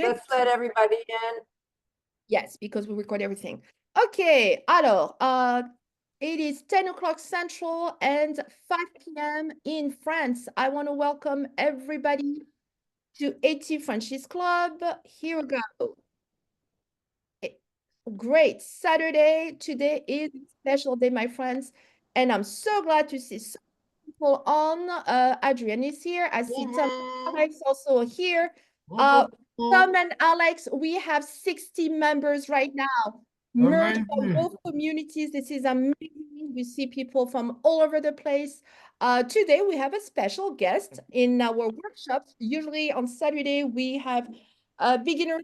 Let's let everybody in. Yes, because we record everything. Okay, alors, it is 10 o'clock Central and 5 p.m. in France. I want to welcome everybody to ATFrenchies Club. Here we go. Great Saturday. Today is a special day, my friends, and I'm so glad to see so many people on. Adrian is here. I see Tom and Alex also here. Uh, Tom and Alex, we have 60 members right now, merged from Amazing. both communities. This is amazing. We see people from all over the place. Today, we have a special guest in our workshops. Usually on Saturday, we have beginner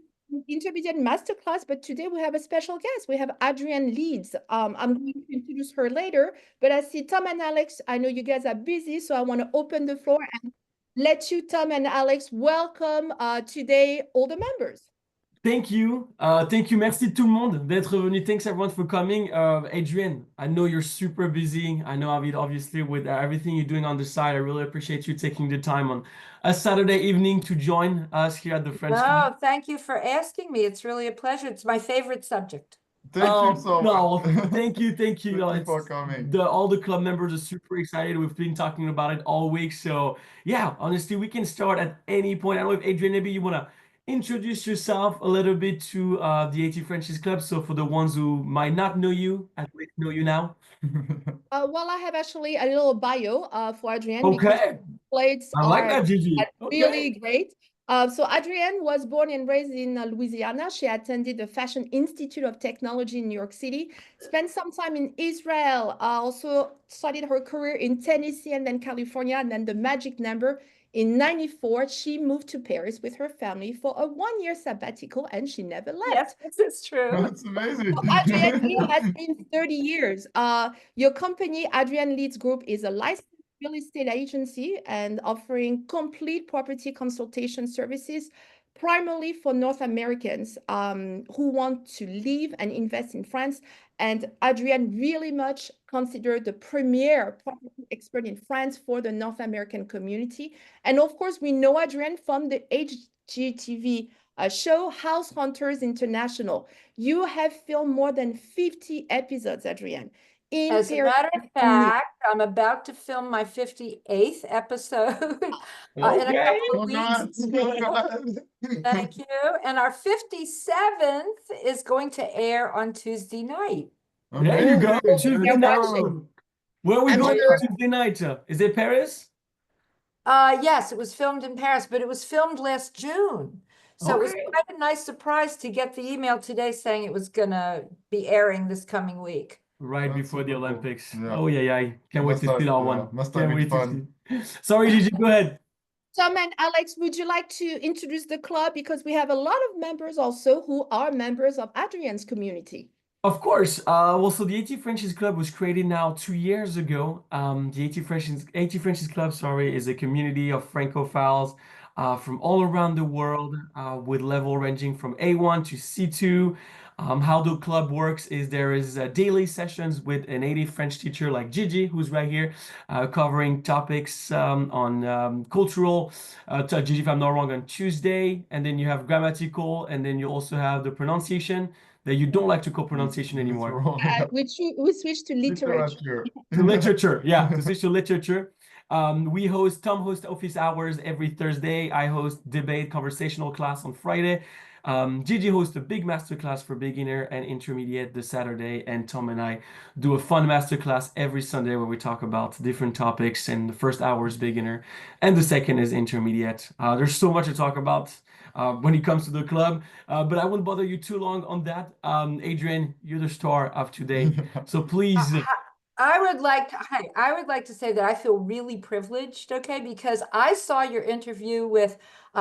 intermediate masterclass, but today we have a special guest. We have Adrian Leeds. I'm going to introduce her later, but I see Tom and Alex. I know you guys are busy, so I want to open the floor and let you, Tom and Alex, welcome today all the members. Thank you. Thank you. Merci tout le monde d'être venu. Thanks everyone for coming. Adrian, I know you're super busy. I know, Avid, obviously, with everything you're doing on the side. I really appreciate you taking the time on a Saturday evening to join us here at the French Club. No, thank you for asking me. It's really a pleasure. It's my favorite subject. Thank you so No, much. thank you. Thank you for coming. All the club members are super excited. We've been talking about it all week. So yeah, honestly, we can start at any point. I don't know if Adrian, maybe you want to introduce yourself a little bit to the ATFrenchies Club. So for the ones who might not know you, at least know you now. Well, I have actually a little bio for Adrian because Okay. plates I like are that, Gigi. Okay. really great. So Adrienne was born and raised in Louisiana. She attended the Fashion Institute of Technology in New York City, spent some time in Israel, also started her career in Tennessee and then California, and then the magic number. In 94, she moved to Paris with her family for a one-year sabbatical, and she never left. Yes, this is true. That's amazing. So Adrian, it has been 30 years. Your company, Adrian Leeds Group, is a licensed real estate agency and offering complete property consultation services, primarily for North Americans who want to live and invest in France. And Adrian really much considered the premier property expert in France for the North American community. And of course, we know Adrian from the HGTV show House Hunters International. You have filmed more than 50 episodes, Adrian. As a matter of fact, I'm about to film my 58th episode in a couple of weeks. Thank you. And our 57th is going to air on Tuesday night. There you go. Tuesday night. Where are we going Tuesday night? Is it Paris? Yes, it was filmed in Paris, but it was filmed last June. So it was quite a nice surprise to get the email today saying it was going to be airing this coming week. Right before the Olympics. Yeah. Oh, yeah. Can't wait to see that one. Must have been fun. Sorry, Gigi, go ahead. Tom and Alex, would you like to introduce the club? Because we have a lot of members also who are members of Adrian's community. Of course. Well, so the ATFrenchies Club was created now 2 years ago. The ATFrenchies Club, sorry, is a community of Francophiles from all around the world with level ranging from A1 to C2. How the club works is there is daily sessions with a native French teacher like Gigi, who's right here, covering topics on cultural, Gigi, if I'm not wrong, on Tuesday. And then you have grammatical, and then you also have the pronunciation that you don't like to call pronunciation anymore. We switched to literature. To literature, yeah, to switch to literature. Tom hosts office hours every Thursday. I host debate conversational class on Friday. Gigi hosts a big masterclass for beginner and intermediate this Saturday, and Tom and I do a fun masterclass every Sunday where we talk about different topics, and the first hour is beginner and the second is intermediate. There's so much to talk about when it comes to the club, but I won't bother you too long on that. Adrian, you're the star of today, so please. I would like to say that I feel really privileged, okay, because I saw your interview with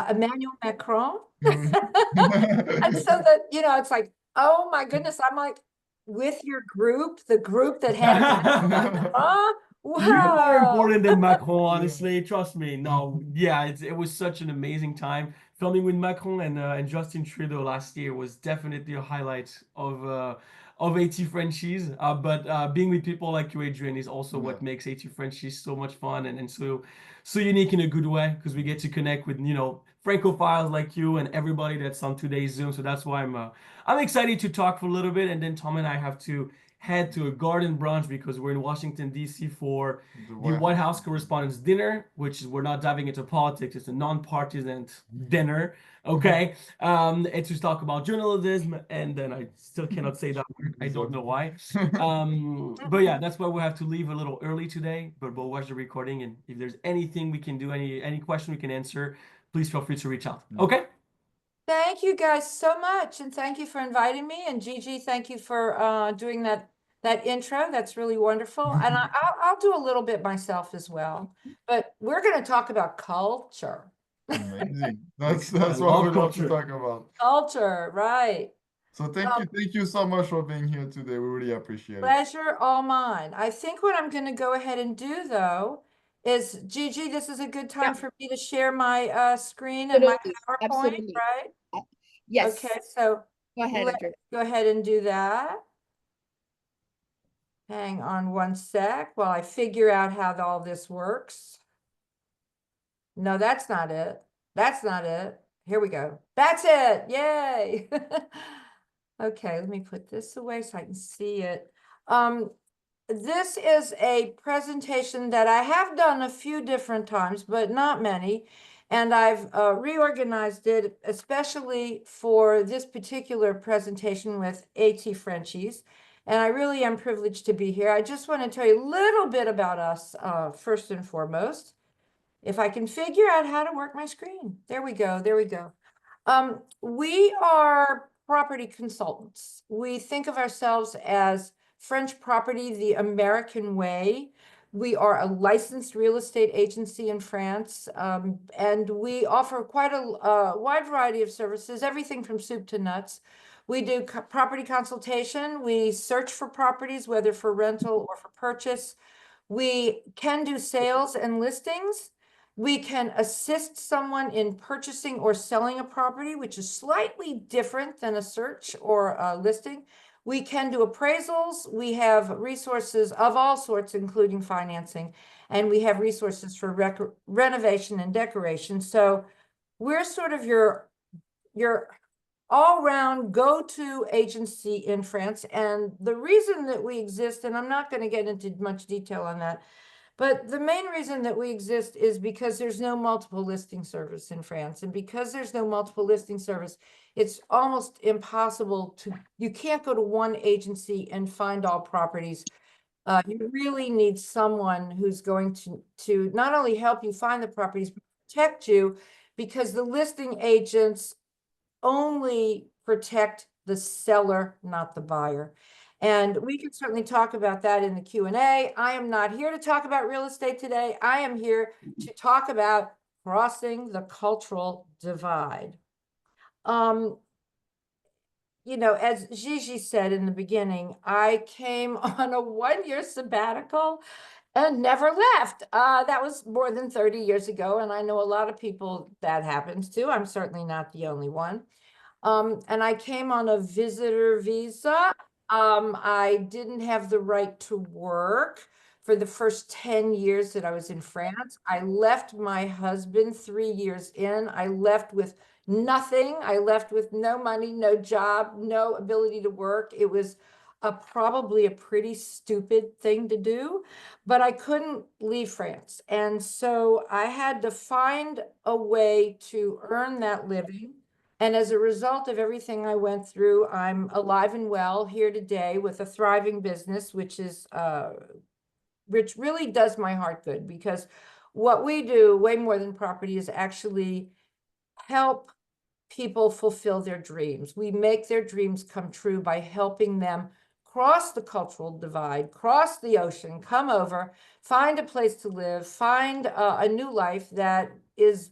Emmanuel Macron. And so that, it's like, oh my goodness, I'm like with your group, the group that had wow. You're more important than Macron, honestly. Trust me. No, yeah, it was such an amazing time. Filming with Macron and Justin Trudeau last year was definitely a highlight of ATFrenchies, but being with people like you, Adrian, is also what makes ATFrenchies so much fun and so unique in a good way, because we get to connect with Francophiles like you and everybody that's on today's Zoom. So that's why I'm excited to talk for a little bit, and then Tom and I have to head to a garden brunch because we're in Washington, D.C. for the White House Correspondents' Dinner, which is, we're not diving into politics, it's a non-partisan dinner, okay? And to talk about journalism, and then I still cannot say that word, I don't know why. But yeah, that's why we have to leave a little early today, but we'll watch the recording, and if there's anything we can do, any question we can answer, please feel free to reach out, okay? Thank you guys so much, and thank you for inviting me. And Gigi, thank you for doing that intro. That's really wonderful. And I'll do a little bit myself as well. But we're going to talk about culture. Amazing. That's I what love we love to culture. talk about. Culture, right. So thank you so much for being here today. We really appreciate it. Pleasure all mine. I think what I'm going to go ahead and do, though, is Gigi, this is a good time for me to share my screen and my Absolutely. PowerPoint, Absolutely. right? Yes. Okay, so Go ahead, Adrian. go ahead and do that. Hang on one sec while I figure out how all this works. No, that's not it. That's not it. Here we go. That's it. Yay. Okay, let me put this away so I can see it. This is a presentation that I have done a few different times, but not many. And I've reorganized it, especially for this particular presentation with ATFrenchies. And I really am privileged to be here. I just want to tell you a little bit about us, first and foremost. If I can figure out how to work my screen. There we go. There we go. We are property consultants. We think of ourselves as French property, the American way. We are a licensed real estate agency in France, and we offer quite a wide variety of services, everything from soup to nuts. We do property consultation. We search for properties, whether for rental or for purchase. We can do sales and listings. We can assist someone in purchasing or selling a property, which is slightly different than a search or a listing. We can do appraisals. We have resources of all sorts, including financing, and we have resources for renovation and decoration. So we're sort of your all-round go-to agency in France. And the reason that we exist, and I'm not going to get into much detail on that, but the main reason that we exist is because there's no multiple listing service in France. And because there's no multiple listing service, it's almost impossible you can't go to one agency and find all properties. You really need someone who's going to not only help you find the properties, but protect you, because the listing agents only protect the seller, not the buyer. And we can certainly talk about that in the Q&A. I am not here to talk about real estate today. I am here to talk about crossing the cultural divide. You know, as Gigi said in the beginning, I came on a one-year sabbatical and never left. That was more than 30 years ago, and I know a lot of people that happens to. I'm certainly not the only one. And I came on a visitor visa. I didn't have the right to work for the first 10 years that I was in France. I left my husband 3 years in. I left with nothing. I left with no money, no job, no ability to work. It was probably a pretty stupid thing to do, but I couldn't leave France. And so I had to find a way to earn that living. And as a result of everything I went through, I'm alive and well here today with a thriving business, which really does my heart good, because what we do, way more than property, is actually help people fulfill their dreams. We make their dreams come true by helping them cross the cultural divide, cross the ocean, come over, find a place to live, find a new life that is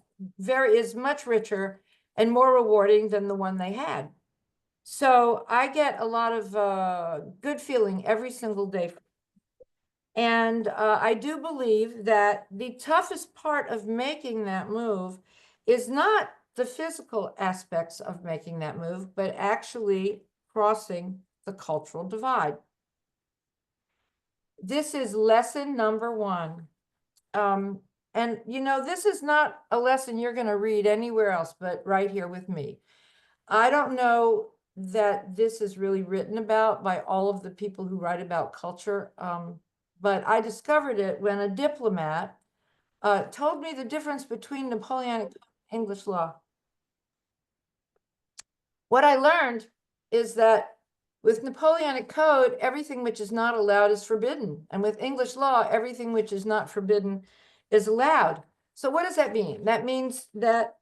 much richer and more rewarding than the one they had. So I get a lot of good feeling every single day. And I do believe that the toughest part of making that move is not the physical aspects of making that move, but actually crossing the cultural divide. This is lesson number 1. and you know, this is not a lesson you're going to read anywhere else, but right here with me. I don't know that this is really written about by all of the people who write about culture, but I discovered it when a diplomat told me the difference between Napoleonic and English law. What I learned is that with Napoleonic Code, everything which is not allowed is forbidden. And with English law, everything which is not forbidden is allowed. So what does that mean? That means that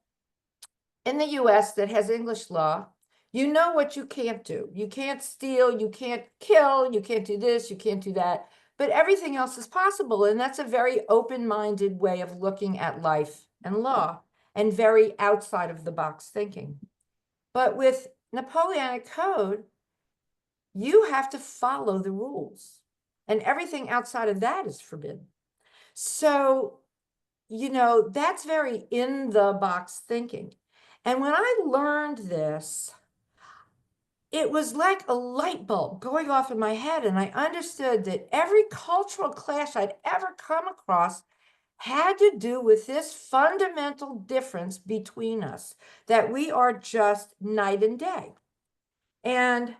in the US that has English law, you know what you can't do. You can't steal, you can't kill, you can't do this, you can't do that. But everything else is possible. And that's a very open-minded way of looking at life and law, and very outside of the box thinking. But with Napoleonic Code, you have to follow the rules, and everything outside of that is forbidden. So, you know, that's very in the box thinking. And when I learned this, it was like a light bulb going off in my head, and I understood that every cultural clash I'd ever come across had to do with this fundamental difference between us, that we are just night and day. And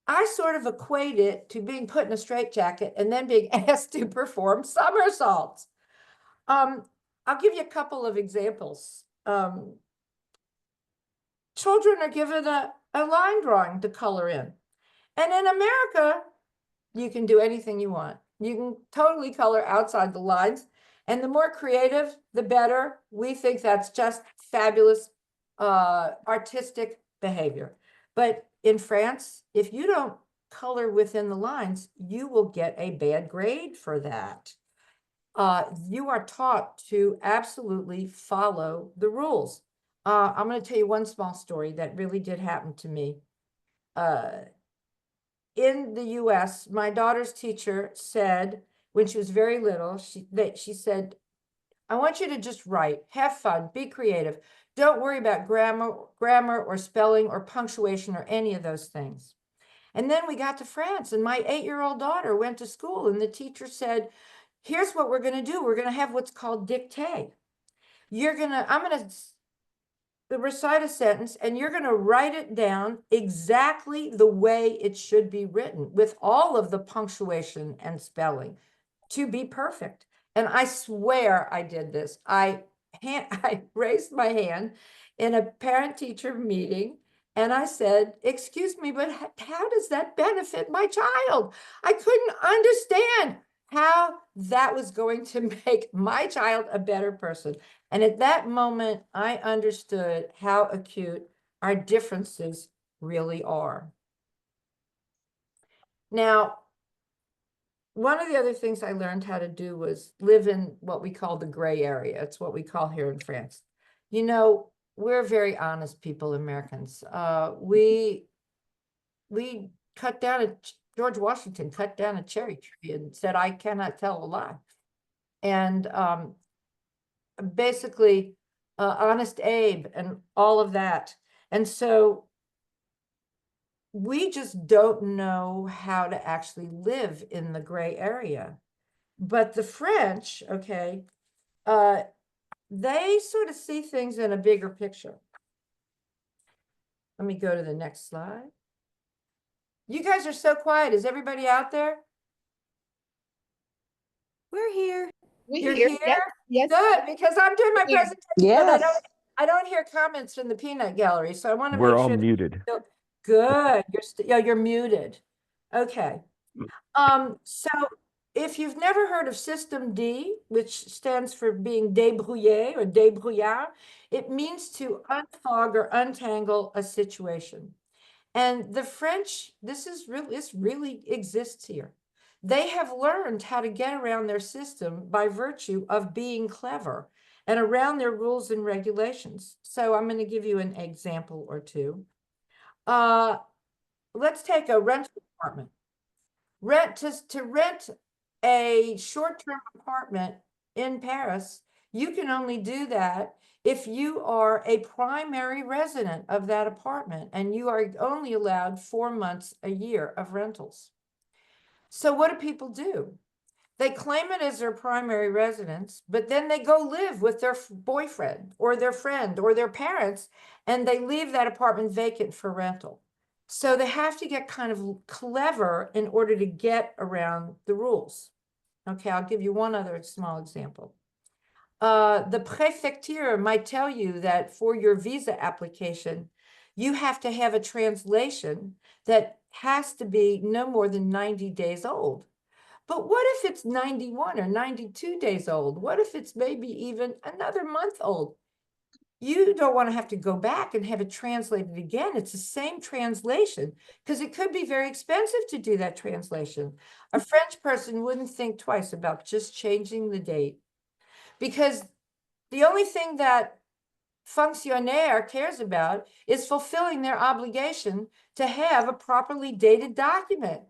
I sort of equate it to being put in a straitjacket and then being asked to perform somersaults. I'll give you a couple of examples. Children are given a line drawing to color in. And in America, you can do anything you want. You can totally color outside the lines. And the more creative, the better. We think that's just fabulous artistic behavior. But in France, if you don't color within the lines, you will get a bad grade for that. You are taught to absolutely follow the rules. I'm going to tell you one small story that really did happen to me. In the US, my daughter's teacher said, when she was very little, she said, I want you to just write, have fun, be creative. Don't worry about grammar or spelling or punctuation or any of those things. And then we got to France, and my 8-year-old daughter went to school, and the teacher said, here's what we're going to do. We're going to have what's called dictée. I'm going to recite a sentence, and you're going to write it down exactly the way it should be written, with all of the punctuation and spelling to be perfect. And I swear I did this. I raised my hand in a parent-teacher meeting, and I said, excuse me, but how does that benefit my child? I couldn't understand how that was going to make my child a better person. And at that moment, I understood how acute our differences really are. Now, one of the other things I learned how to do was live in what we call the gray area. It's what we call here in France. You know, we're very honest people, Americans. We cut down George Washington cut down a cherry tree and said, I cannot tell a lie. And basically, Honest Abe and all of that. And so we just don't know how to actually live in the gray area. But the French, okay, they sort of see things in a bigger picture. Let me go to the next slide. You guys are so quiet. Is everybody out there? We're here. You're Yes, here? yes. Good, because I'm doing my Here. presentation, but Yes. I don't hear comments from the peanut gallery, so I want to We're make all sure that muted. good. You're muted. Okay. So if you've never heard of System D, which stands for being débrouillé or débrouillard, it means to unfog or untangle a situation. And the French, this really exists here. They have learned how to get around their system by virtue of being clever and around their rules and regulations. So I'm going to give you an example or two. Let's take a rental apartment. To rent a short-term apartment in Paris, you can only do that if you are a primary resident of that apartment, and you are only allowed 4 months a year of rentals. So what do people do? they claim it as their primary residence, but then they go live with their boyfriend or their friend or their parents, and they leave that apartment vacant for rental. So they have to get kind of clever in order to get around the rules. Okay, I'll give you one other small example. The préfecture might tell you that for your visa application, you have to have a translation that has to be no more than 90 days old. But what if it's 91 or 92 days old? What if it's maybe even another month old? You don't want to have to go back and have it translated again. It's the same translation because it could be very expensive to do that translation. A French person wouldn't think twice about just changing the date because the only thing that fonctionnaire cares about is fulfilling their obligation to have a properly dated document.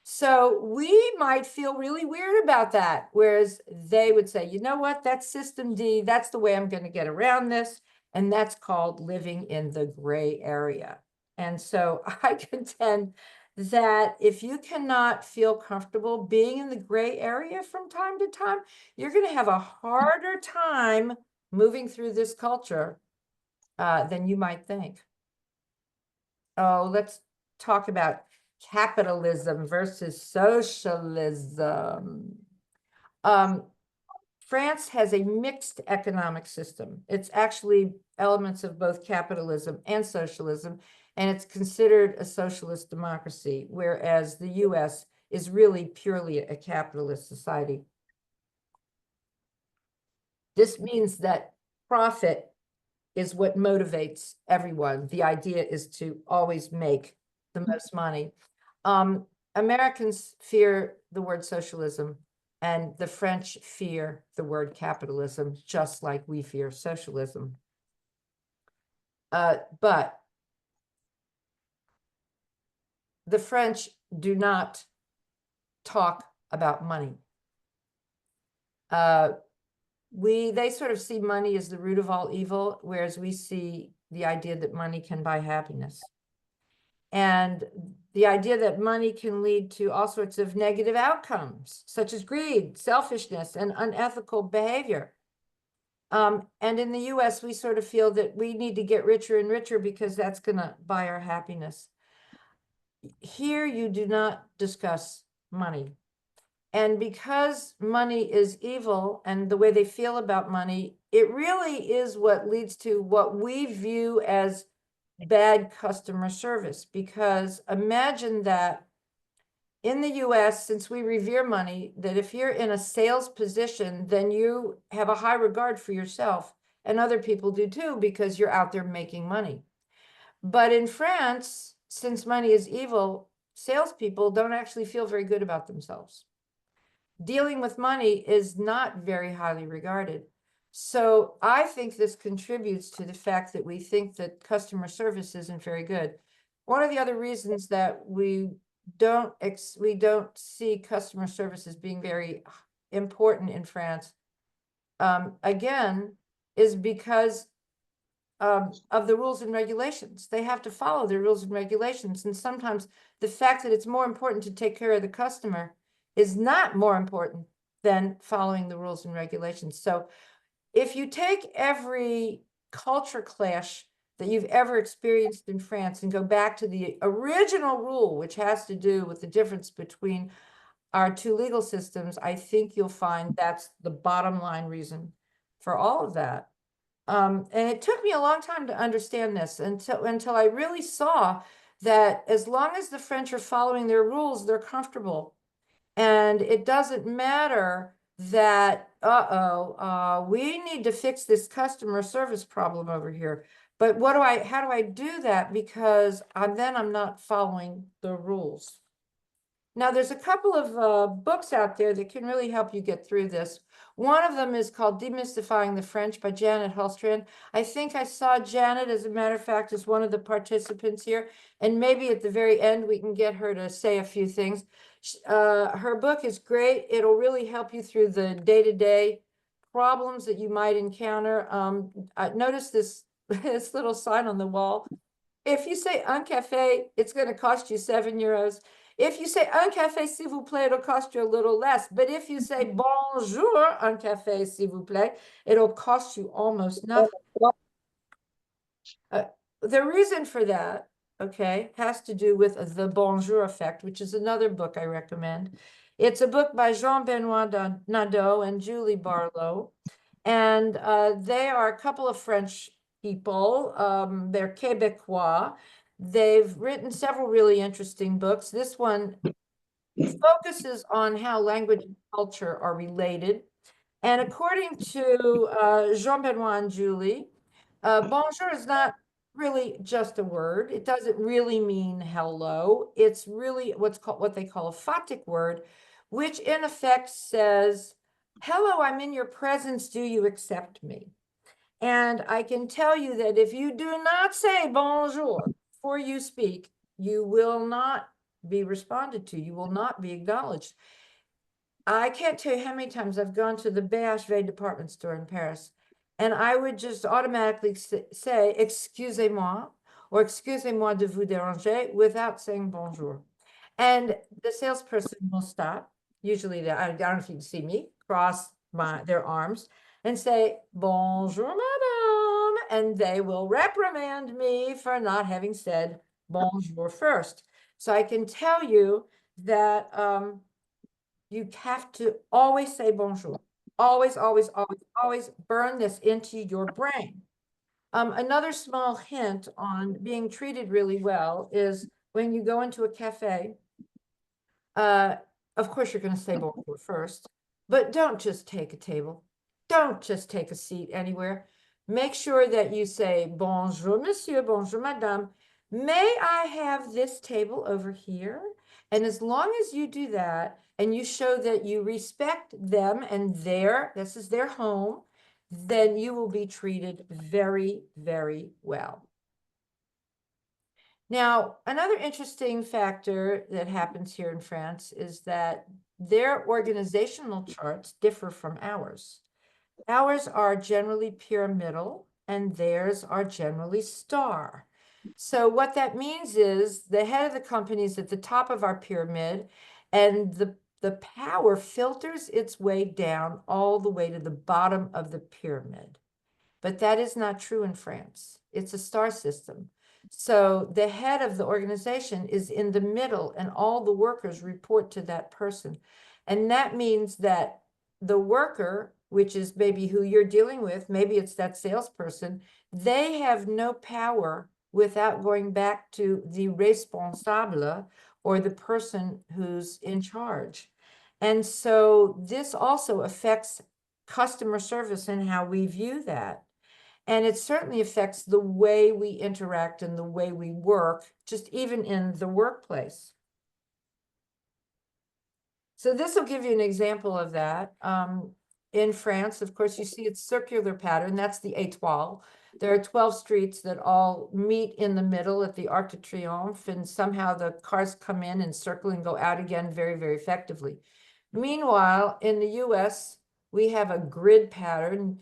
So we might feel really weird about that, whereas they would say, you know what, that's system D, that's the way I'm going to get around this. And that's called living in the gray area. And so I contend that if you cannot feel comfortable being in the gray area from time to time, you're going to have a harder time moving through this culture than you might think. Oh, let's talk about capitalism versus socialism. France has a mixed economic system. It's actually elements of both capitalism and socialism, and it's considered a socialist democracy, whereas the US is really purely a capitalist society. This means that profit is what motivates everyone. The idea is to always make the most money. Americans fear the word socialism, and the French fear the word capitalism, just like we fear socialism. But the French do not talk about money. They sort of see money as the root of all evil, whereas we see the idea that money can buy happiness. And the idea that money can lead to all sorts of negative outcomes, such as greed, selfishness, and unethical behavior. And in the US, we sort of feel that we need to get richer and richer because that's going to buy our happiness. Here, you do not discuss money. And because money is evil and the way they feel about money, it really is what leads to what we view as bad customer service. Because imagine that in the US, since we revere money, that if you're in a sales position, then you have a high regard for yourself, and other people do too, because you're out there making money. But in France, since money is evil, salespeople don't actually feel very good about themselves. Dealing with money is not very highly regarded. So I think this contributes to the fact that we think that customer service isn't very good. One of the other reasons that we don't see customer service as being very important in France, again, is because of the rules and regulations. They have to follow the rules and regulations. And sometimes the fact that it's more important to take care of the customer is not more important than following the rules and regulations. So if you take every culture clash that you've ever experienced in France and go back to the original rule, which has to do with the difference between our two legal systems, I think you'll find that's the bottom line reason for all of that. And it took me a long time to understand this until I really saw that as long as the French are following their rules, they're comfortable. And it doesn't matter that, we need to fix this customer service problem over here. But how do I do that? Because then I'm not following the rules. Now, there's a couple of books out there that can really help you get through this. One of them is called Demystifying the French by Janet Hulstrand. I think I saw Janet, as a matter of fact, as one of the participants here. And maybe at the very end, we can get her to say a few things. Her book is great. It'll really help you through the day-to-day problems that you might encounter. Notice this, little sign on the wall. If you say un café, it's going to cost you €7. If you say un café s'il vous plaît, it'll cost you a little less. But if you say bonjour, un café s'il vous plaît, it'll cost you almost nothing. The reason for that, okay, has to do with The Bonjour Effect, which is another book I recommend. It's a book by Jean-Benoit Nadeau and Julie Barlow. And they are a couple of French people. They're Quebecois. They've written several really interesting books. This one focuses on how language and culture are related. And according to Jean-Benoit and Julie, bonjour is not really just a word. It doesn't really mean hello. It's really what they call a phatic word, which in effect says, hello, I'm in your presence. Do you accept me? And I can tell you that if you do not say bonjour before you speak, you will not be responded to. You will not be acknowledged. I can't tell you how many times I've gone to the BHV department store in Paris, and I would just automatically say, excusez-moi, or excusez-moi de vous déranger, without saying bonjour. And the salesperson will stop. Usually, I don't know if you can see me, cross their arms and say, bonjour, madame, and they will reprimand me for not having said bonjour first. So I can tell you that you have to always say bonjour. Always, always, always, always burn this into your brain. Another small hint on being treated really well is when you go into a cafe, of course, you're going to say bonjour first, but don't just take a table. Don't just take a seat anywhere. Make sure that you say bonjour, monsieur, bonjour, madame. May I have this table over here? And as long as you do that and you show that you respect them and this is their home, then you will be treated very, very well. Now, another interesting factor that happens here in France is that their organizational charts differ from ours. Ours are generally pyramidal and theirs are generally star. So what that means is the head of the company is at the top of our pyramid, and the power filters its way down all the way to the bottom of the pyramid. But that is not true in France. It's a star system. So the head of the organization is in the middle, and all the workers report to that person. And that means that the worker, which is maybe who you're dealing with, maybe it's that salesperson, they have no power without going back to the responsable, or the person who's in charge. And so this also affects customer service and how we view that. And it certainly affects the way we interact and the way we work, just even in the workplace. So this will give you an example of that. In France, of course, you see it's circular pattern. That's the étoile. There are 12 streets that all meet in the middle at the Arc de Triomphe, and somehow the cars come in and circle and go out again very, very effectively. Meanwhile, in the US, we have a grid pattern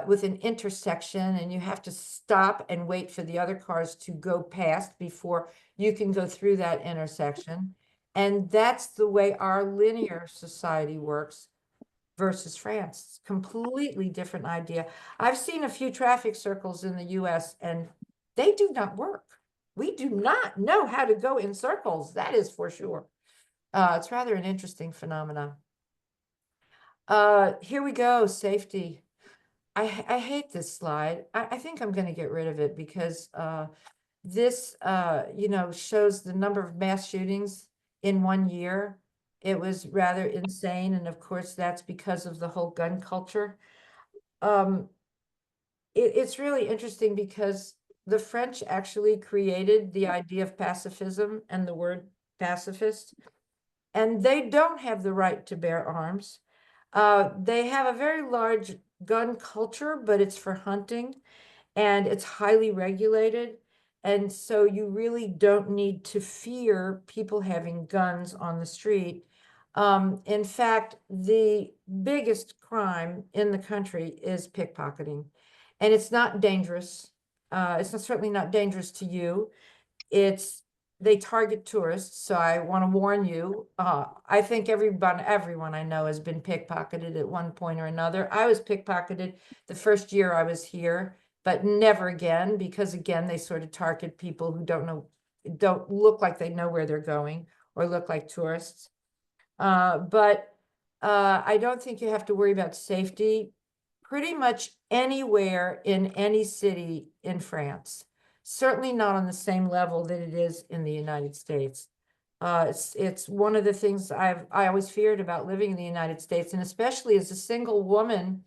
with an intersection, and you have to stop and wait for the other cars to go past before you can go through that intersection. And that's the way our linear society works versus France. It's a completely different idea. I've seen a few traffic circles in the US, and they do not work. We do not know how to go in circles, that is for sure. It's rather an interesting phenomenon. Here we go, safety. I hate this slide. I think I'm going to get rid of it because this, shows the number of mass shootings in 1 year. It was rather insane. And of course, that's because of the whole gun culture. It's really interesting because the French actually created the idea of pacifism and the word pacifist, and they don't have the right to bear arms. They have a very large gun culture, but it's for hunting, and it's highly regulated. And so you really don't need to fear people having guns on the street. In fact, the biggest crime in the country is pickpocketing, and it's not dangerous. It's certainly not dangerous to you. It's they target tourists, so I want to warn you. I think everyone I know has been pickpocketed at one point or another. I was pickpocketed the first year I was here, but never again, because again, they sort of target people who don't look like they know where they're going or look like tourists. But I don't think you have to worry about safety pretty much anywhere in any city in France. Certainly not on the same level that it is in the United States. It's one of the things I always feared about living in the United States, and especially as a single woman,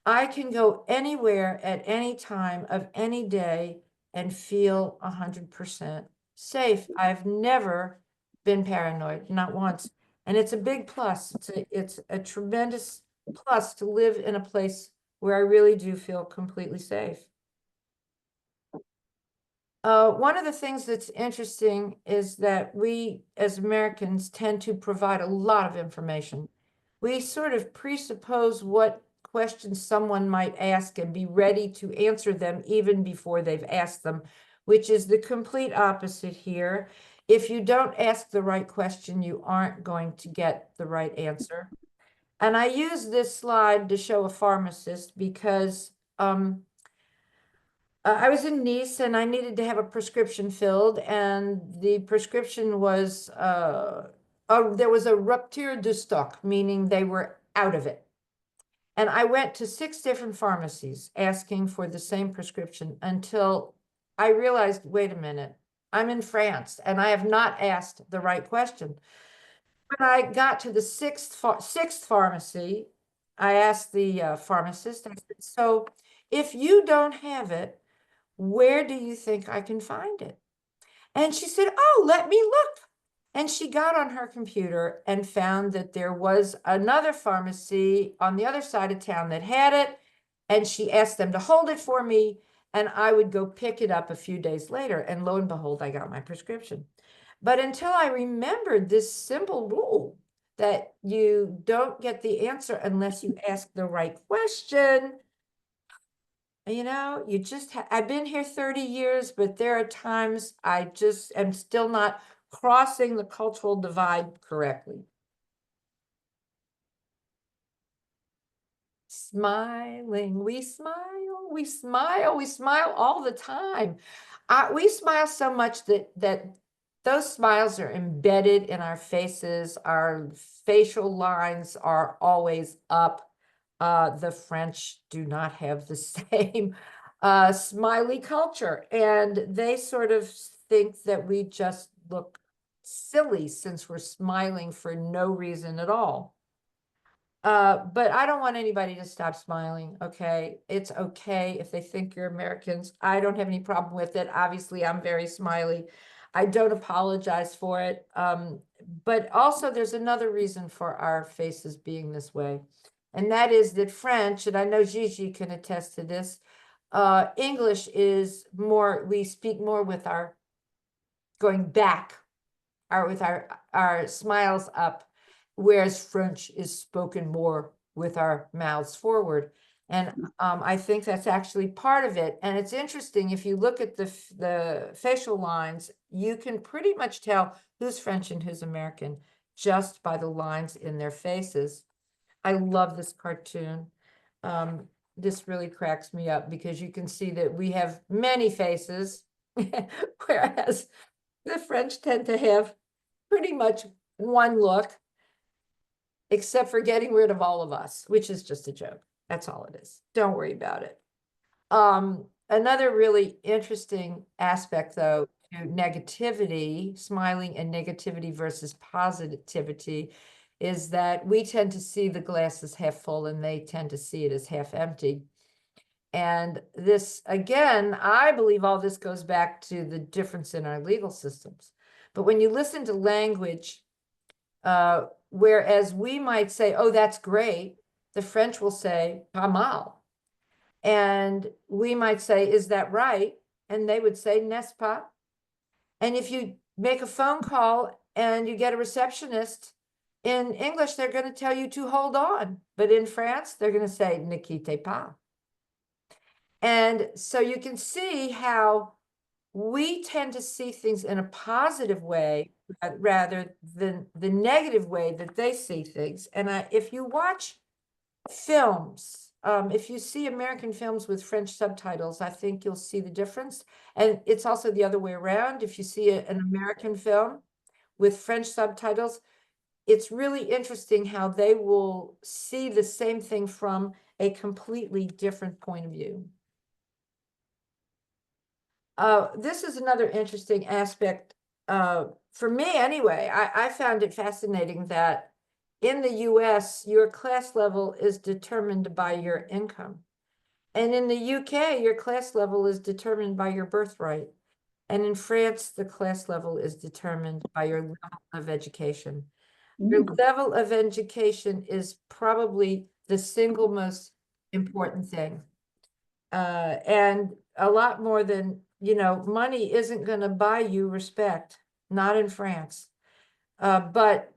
I can go anywhere at any time of any day and feel 100% safe. I've never been paranoid, not once. And it's a big plus. It's a tremendous plus to live in a place where I really do feel completely safe. One of the things that's interesting is that we, as Americans, tend to provide a lot of information. We sort of presuppose what questions someone might ask and be ready to answer them even before they've asked them, which is the complete opposite here. If you don't ask the right question, you aren't going to get the right answer. And I use this slide to show a pharmacist because I was in Nice and I needed to have a prescription filled, and the prescription was there was a rupture de stock, meaning they were out of it. And I went to 6 different pharmacies asking for the same prescription until I realized, wait a minute, I'm in France and I have not asked the right question. When I got to the sixth pharmacy, I asked the pharmacist, I said, so if you don't have it, where do you think I can find it? And she said, oh, let me look. And she got on her computer and found that there was another pharmacy on the other side of town that had it. And she asked them to hold it for me, and I would go pick it up a few days later. And lo and behold, I got my prescription. But until I remembered this simple rule that you don't get the answer unless you ask the right question, you know, you just I've been here 30 years, but there are times I just am still not crossing the cultural divide correctly. Smiling, we smile, we smile, we smile all the time. We smile so much that those smiles are embedded in our faces. Our facial lines are always up. The French do not have the same smiley culture, and they sort of think that we just look silly since we're smiling for no reason at all. But I don't want anybody to stop smiling, okay? It's okay if they think you're Americans. I don't have any problem with it. Obviously, I'm very smiley. I don't apologize for it. But also there's another reason for our faces being this way. And that is that French, and I know Gigi can attest to this, English is more, we speak more with our going back, with our smiles up, whereas French is spoken more with our mouths forward. And I think that's actually part of it. And it's interesting, if you look at the facial lines, you can pretty much tell who's French and who's American just by the lines in their faces. I love this cartoon. This really cracks me up because you can see that we have many faces, whereas the French tend to have pretty much one look, except for getting rid of all of us, which is just a joke. That's all it is. Don't worry about it. Another really interesting aspect, though, to negativity, smiling and negativity versus positivity, is that we tend to see the glass as half full and they tend to see it as half empty. And this, again, I believe all this goes back to the difference in our legal systems. But when you listen to language, whereas we might say, oh, that's great, the French will say, pas mal. And we might say, is that right? And they would say, n'est-ce pas? And if you make a phone call and you get a receptionist, in English, they're going to tell you to hold on. But in France, they're going to say, ne quittez pas. And so you can see how we tend to see things in a positive way rather than the negative way that they see things. And if you watch films, if you see American films with French subtitles, I think you'll see the difference. And it's also the other way around. If you see an American film with French subtitles, it's really interesting how they will see the same thing from a completely different point of view. This is another interesting aspect. For me anyway, I found it fascinating that in the US, your class level is determined by your income. And in the UK, your class level is determined by your birthright. And in France, the class level is determined by your level of education. Your level of education is probably the single most important thing. And a lot more than, money isn't going to buy you respect, not in France. But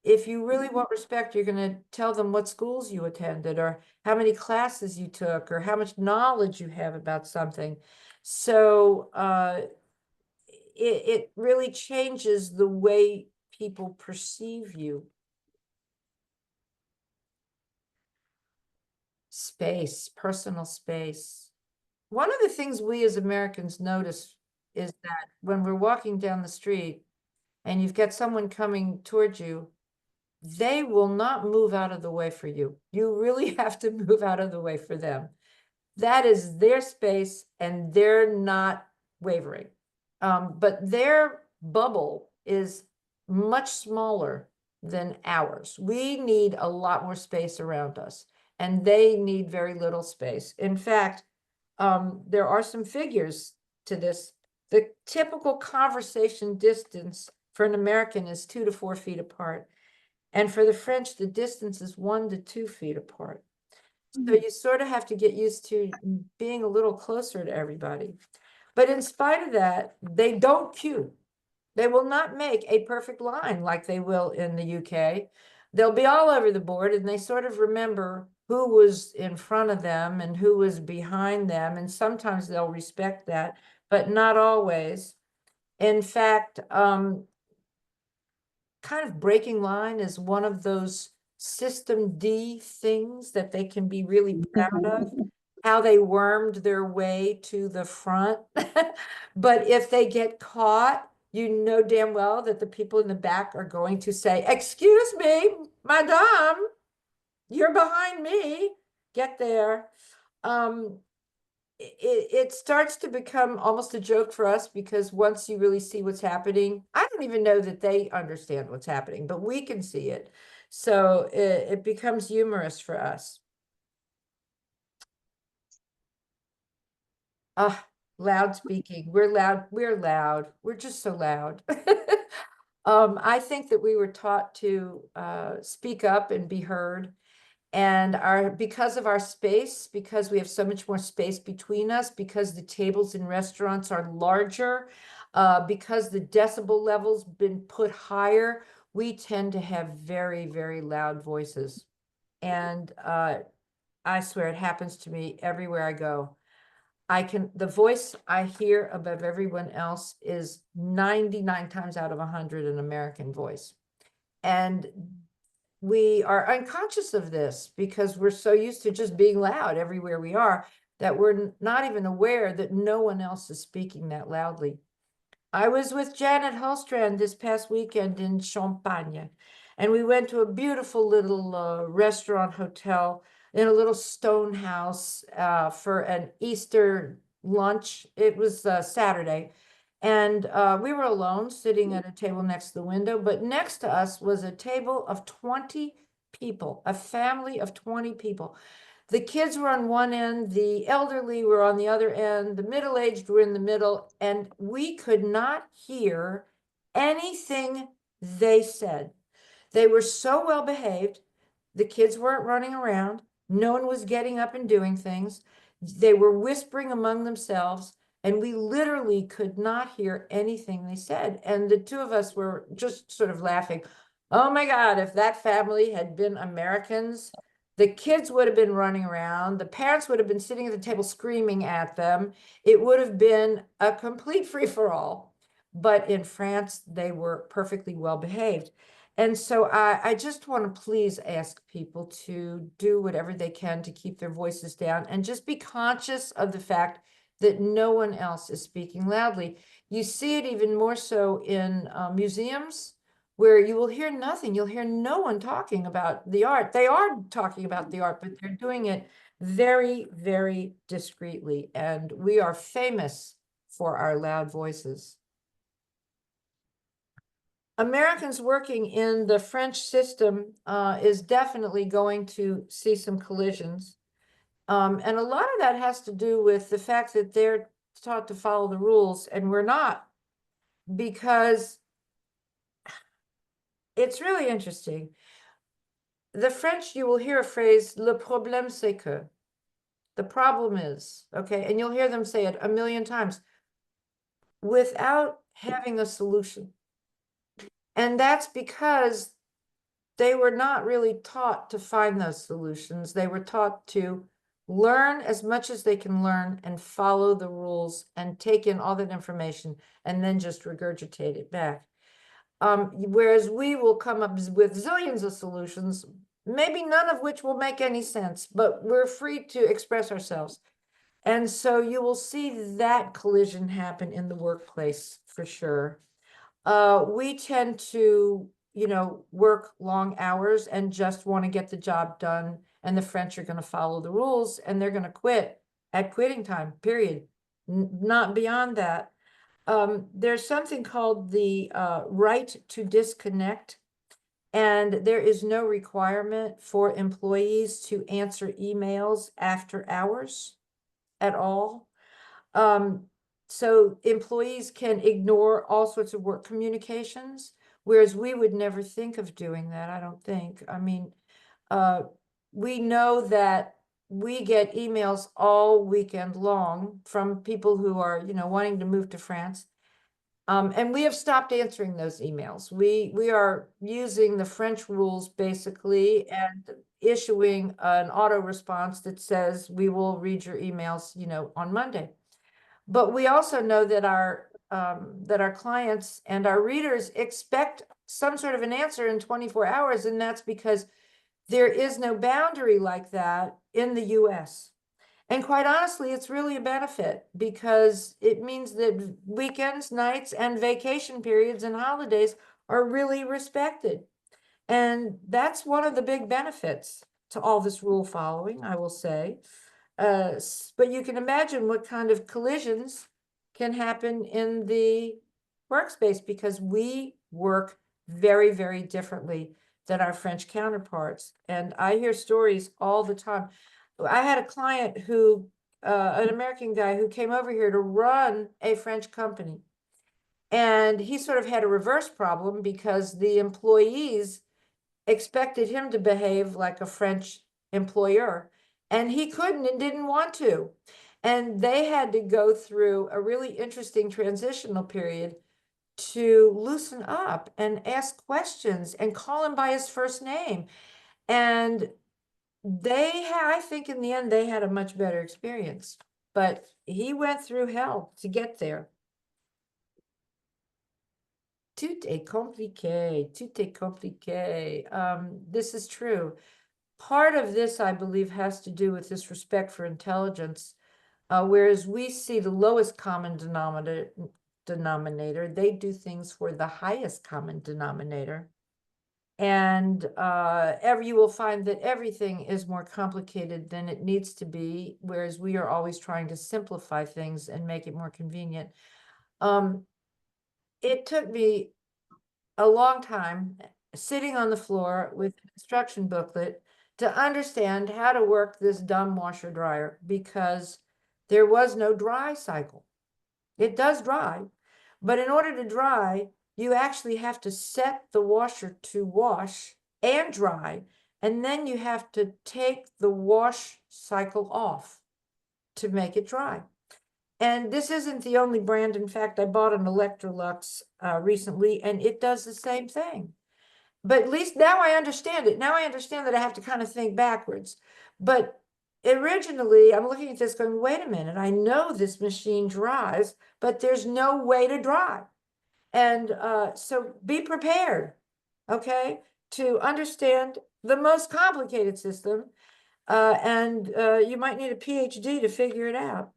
if you really want respect, you're going to tell them what schools you attended or how many classes you took or how much knowledge you have about something. So it really changes the way people perceive you. Space, personal space. One of the things we as Americans notice is that when we're walking down the street and you've got someone coming towards you, they will not move out of the way for you. You really have to move out of the way for them. That is their space and they're not wavering. But their bubble is much smaller than ours. We need a lot more space around us, and they need very little space. In fact, there are some figures to this. The typical conversation distance for an American is 2 to 4 feet apart. And for the French, the distance is 1 to 2 feet apart. So you sort of have to get used to being a little closer to everybody. But in spite of that, they don't queue. They will not make a perfect line like they will in the UK. They'll be all over the board and they sort of remember who was in front of them and who was behind them. And sometimes they'll respect that, but not always. In fact, kind of breaking line is one of those System D things that they can be really proud of, how they wormed their way to the front. But if they get caught, you know damn well that the people in the back are going to say, "Excuse me, madame, you're behind me. Get there." It starts to become almost a joke for us because once you really see what's happening, I don't even know that they understand what's happening, but we can see it. So it becomes humorous for us. Loud speaking. We're loud. We're loud. We're just so loud. I think that we were taught to speak up and be heard. And because of our space, because we have so much more space between us, because the tables in restaurants are larger, because the decibel level's been put higher, we tend to have very, very loud voices. And I swear it happens to me everywhere I go. The voice I hear above everyone else is 99 times out of 100 an American voice. And we are unconscious of this because we're so used to just being loud everywhere we are that we're not even aware that no one else is speaking that loudly. I was with Janet Hallstrand this past weekend in Champagne, and we went to a beautiful little restaurant hotel in a little stone house for an Easter lunch. It was Saturday. And we were alone sitting at a table next to the window, but next to us was a table of 20 people, a family of 20 people. The kids were on one end, the elderly were on the other end, the middle-aged were in the middle, and we could not hear anything they said. They were so well behaved. The kids weren't running around. No one was getting up and doing things. They were whispering among themselves. And we literally could not hear anything they said. And the two of us were just sort of laughing. Oh my God, if that family had been Americans, The kids would have been running around. The parents would have been sitting at the table screaming at them. It would have been a complete free-for-all. But in France, they were perfectly well behaved. And so I just want to please ask people to do whatever they can to keep their voices down and just be conscious of the fact that no one else is speaking loudly. You see it even more so in museums, where you will hear nothing. You'll hear no one talking about the art. They are talking about the art, but they're doing it very, very discreetly. And we are famous for our loud voices. Americans working in the French system is definitely going to see some collisions. And a lot of that has to do with the fact that they're taught to follow the rules and we're not, because it's really interesting. The French, you will hear a phrase, le problème c'est que. The problem is, okay, and you'll hear them say it a million times without having a solution. And that's because they were not really taught to find those solutions. They were taught to learn as much as they can learn and follow the rules and take in all that information and then just regurgitate it back. Whereas we will come up with zillions of solutions, maybe none of which will make any sense, but we're free to express ourselves. And so you will see that collision happen in the workplace for sure. We tend to, work long hours and just want to get the job done. And the French are going to follow the rules and they're going to quit at quitting time, period. Not beyond that. There's something called the right to disconnect, and there is no requirement for employees to answer emails after hours at all. So employees can ignore all sorts of work communications, whereas we would never think of doing that, I don't think. I mean, we know that we get emails all weekend long from people who are, wanting to move to France. And we have stopped answering those emails. We are using the French rules basically and issuing an auto response that says we will read your emails, on Monday. But we also know that our clients and our readers expect some sort of an answer in 24 hours, and that's because there is no boundary like that in the US. And quite honestly, it's really a benefit because it means that weekends, nights, and vacation periods and holidays are really respected. And that's one of the big benefits to all this rule following, I will say. But you can imagine what kind of collisions can happen in the workspace because we work very, very differently than our French counterparts. And I hear stories all the time. I had a client who, an American guy who came over here to run a French company. And he sort of had a reverse problem because the employees expected him to behave like a French employer. And he couldn't and didn't want to. And they had to go through a really interesting transitional period to loosen up and ask questions and call him by his first name. And I think in the end, they had a much better experience. But he went through hell to get there. Tout est compliqué. Tout est compliqué. This is true. Part of this, I believe, has to do with this respect for intelligence, whereas we see the lowest common denominator, they do things for the highest common denominator. And you will find that everything is more complicated than it needs to be, whereas we are always trying to simplify things and make it more convenient. It took me a long time sitting on the floor with an instruction booklet to understand how to work this dumb washer dryer because there was no dry cycle. It does dry, but in order to dry, you actually have to set the washer to wash and dry, and then you have to take the wash cycle off to make it dry. And this isn't the only brand. In fact, I bought an Electrolux recently, and it does the same thing. but at least now I understand it. Now I understand that I have to kind of think backwards. But originally, I'm looking at this going, wait a minute, I know this machine drives, but there's no way to drive. And so be prepared, okay, to understand the most complicated system. And you might need a PhD to figure it out.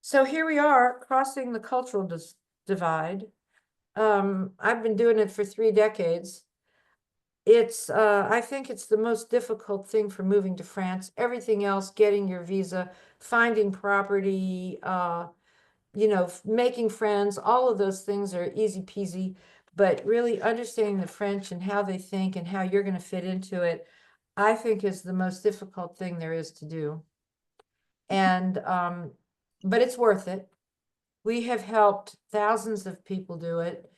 So here we are crossing the cultural divide. I've been doing it for 3 decades. It's, I think it's the most difficult thing for moving to France. Everything else, getting your visa, finding property, you know, making friends, all of those things are easy peasy. But really understanding the French and how they think and how you're going to fit into it, I think is the most difficult thing there is to do. And, but it's worth it. We have helped thousands of people do it.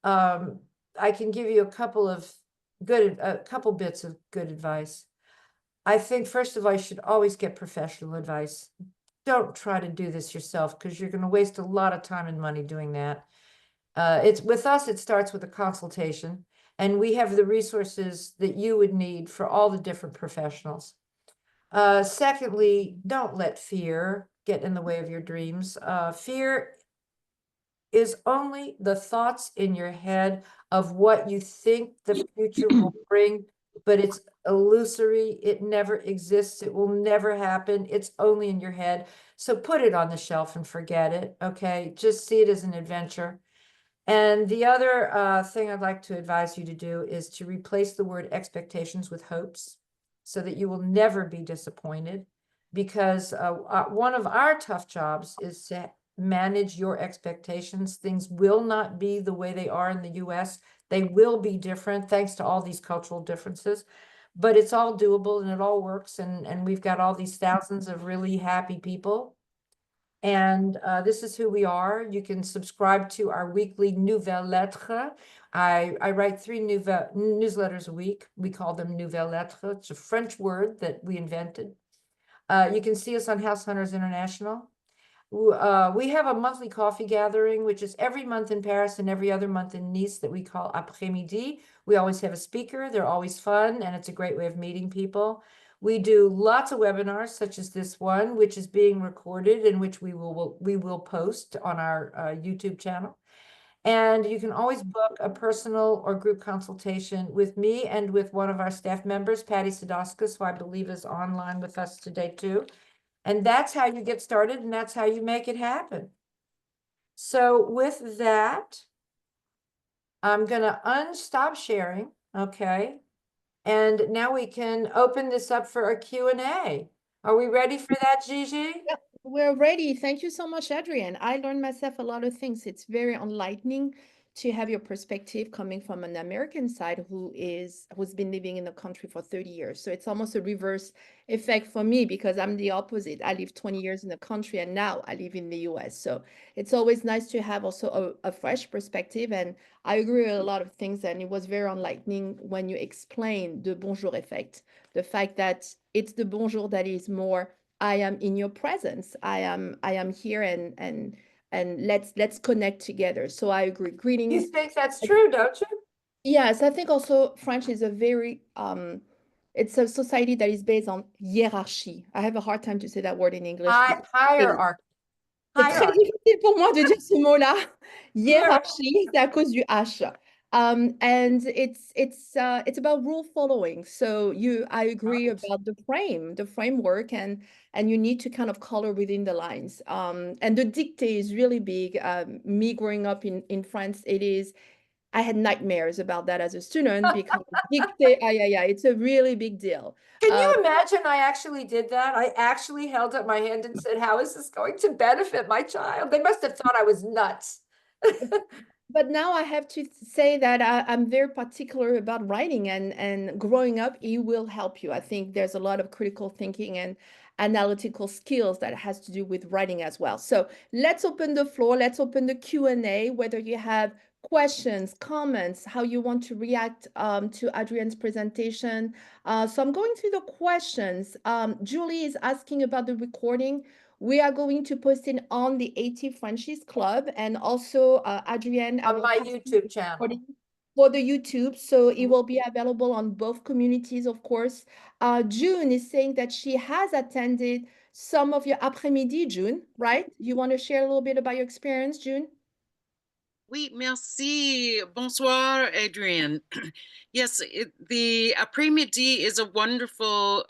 I can give you a couple bits of good advice. I think, first of all, you should always get professional advice. Don't try to do this yourself because you're going to waste a lot of time and money doing that. It's with us, it starts with a consultation, and we have the resources that you would need for all the different professionals. Secondly, don't let fear get in the way of your dreams. Fear is only the thoughts in your head of what you think the future will bring, but it's illusory. It never exists. It will never happen. It's only in your head. So put it on the shelf and forget it, okay? Just see it as an adventure. And the other thing I'd like to advise you to do is to replace the word expectations with hopes so that you will never be disappointed, because one of our tough jobs is to manage your expectations. Things will not be the way they are in the US. They will be different thanks to all these cultural differences, but it's all doable and it all works. And we've got all these thousands of really happy people. And this is who we are. You can subscribe to our weekly Nouvelles Lettres. I write 3 newsletters a week. We call them Nouvelles Lettres. It's a French word that we invented. You can see us on House Hunters International. We have a monthly coffee gathering, which is every month in Paris and every other month in Nice, that we call Après-midi. We always have a speaker. They're always fun, and it's a great way of meeting people. We do lots of webinars, such as this one, which is being recorded and which we will post on our YouTube channel. And you can always book a personal or group consultation with me and with one of our staff members, Patty Sadowskis, who I believe is online with us today too. And that's how you get started, and that's how you make it happen. So with that, I'm going to unstop sharing, okay? And now we can open this up for a Q&A. Are we ready for that, Gigi? Yep, we're ready. Thank you so much, Adrian. I learned myself a lot of things. It's very enlightening to have your perspective coming from an American side who's been living in the country for 30 years. So it's almost a reverse effect for me because I'm the opposite. I lived 20 years in the country and now I live in the US. So it's always nice to have also a fresh perspective. And I agree with a lot of things. And it was very enlightening when you explained the bonjour effect, the fact that it's the bonjour that is more, I am in your presence. I am here and let's connect together. So I agree. Greetings. You think that's true, don't you? Yes, I think also French is a very it's a society that is based on hiérarchie. I have a hard time to say that word in English. Hierarchy. C'est très difficile pour moi de dire ce mot-là. Hiérarchie, c'est à cause du H. And it's about rule following. So I agree about the framework, and you need to kind of color within the lines. And the dictée is really big. Me growing up in France, I had nightmares about that as a student because dictée, it's a really big deal. Can you imagine I actually did that? I actually held up my hand and said, how is this going to benefit my child? They must have thought I was nuts. But now I have to say that I'm very particular about writing, and growing up, it will help you. I think there's a lot of critical thinking and analytical skills that has to do with writing as well. So let's open the floor. Let's open the Q&A, whether you have questions, comments, how you want to react to Adrian's presentation. So I'm going through the questions. Julie is asking about the recording. We are going to post it on the ATFrenchies Club, and also Adrian on my YouTube channel. for the YouTube, so it will be available on both communities, of course. June is saying that she has attended some of your après-midi, June, right? You want to share a little bit about your experience, June? Oui, merci. Bonsoir, Adrian. Yes, the après-midi is a wonderful